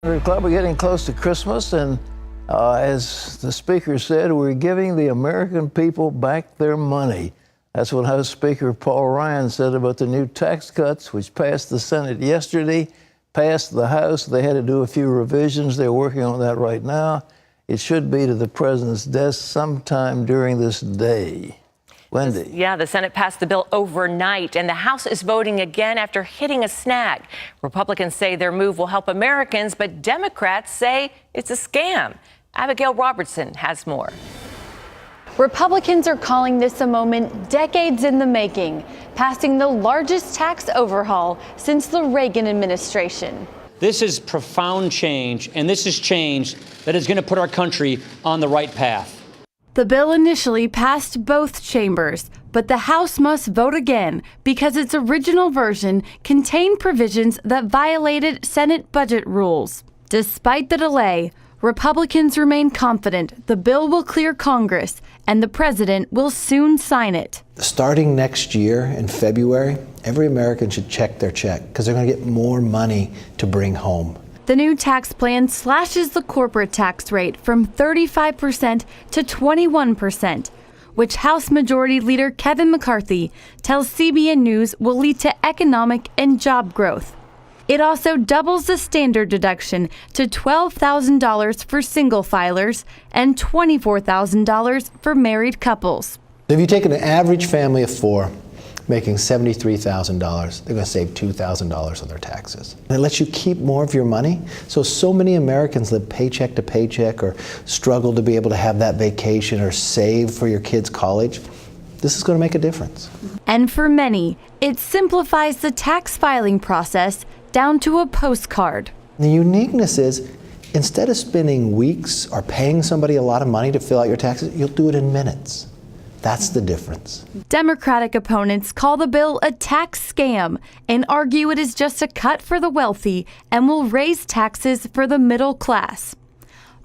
Club, we're getting close to Christmas, and as the speaker said, we're giving the American people back their money. That's what House Speaker Paul Ryan said about the new tax cuts, which passed the Senate yesterday, passed the House. They had to do a few revisions. They're working on that right now. It should be to the president's desk sometime during this day. Wendy. Yeah, the Senate passed the bill overnight, and the House is voting again after hitting a snag. Republicans say their move will help Americans, but Democrats say it's a scam. Abigail Robertson has more. Republicans are calling this a moment decades in the making, passing the largest tax overhaul since the Reagan administration. This is profound change, and this is change that is going to put our country on the right path. The bill initially passed both chambers, but the House must vote again because its original version contained provisions that violated Senate budget rules. Despite the delay, Republicans remain confident the bill will clear Congress and the president will soon sign it. Starting next year in February, every American should check their check because they're going to get more money to bring home. The new tax plan slashes the corporate tax rate from 35% to 21%, which House Majority Leader Kevin McCarthy tells CBN News will lead to economic and job growth. It also doubles the standard deduction to $12,000 for single filers and $24,000 for married couples. If you take an average family of four making $73,000, they're going to save $2,000 on their taxes. And it lets you keep more of your money. So many Americans live paycheck to paycheck or struggle to be able to have that vacation or save for your kids' college. This is going to make a difference. And for many, it simplifies the tax filing process down to a postcard. The uniqueness is, instead of spending weeks or paying somebody a lot of money to fill out your taxes, you'll do it in minutes. That's the difference. Democratic opponents call the bill a tax scam and argue it is just a cut for the wealthy and will raise taxes for the middle class.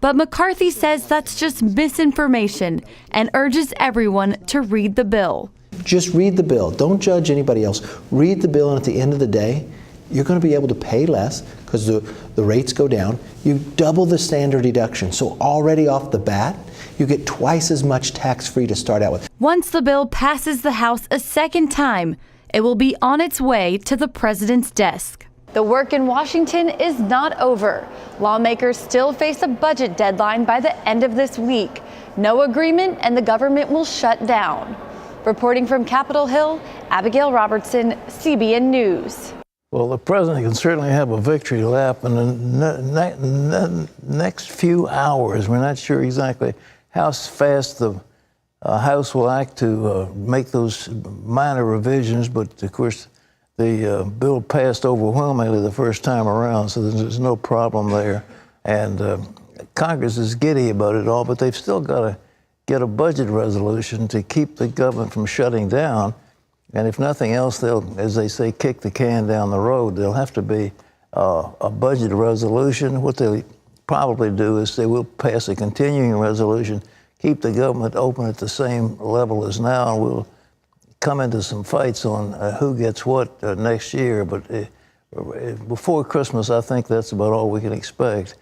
But McCarthy says that's just misinformation and urges everyone to read the bill. Just read the bill. Don't judge anybody else. Read the bill, and at the end of the day, you're going to be able to pay less because the rates go down. You double the standard deduction. So already off the bat, you get twice as much tax-free to start out with. Once the bill passes the House a second time, it will be on its way to the president's desk. The work in Washington is not over. Lawmakers still face a budget deadline by the end of this week. No agreement and the government will shut down. Reporting from Capitol Hill, Abigail Robertson, CBN News. Well, the president can certainly have a victory lap in the next few hours. We're not sure exactly how fast the House will act to make those minor revisions, but of course the bill passed overwhelmingly the first time around, so there's no problem there. And Congress is giddy about it all, but they've still got to get a budget resolution to keep the government from shutting down. And if nothing else, they'll, as they say, kick the can down the road. There'll have to be a budget resolution. What they'll probably do is they will pass a continuing resolution, keep the government open at the same level as now, and we'll come into some fights on who gets what next year. But before Christmas, I think that's about all we can expect.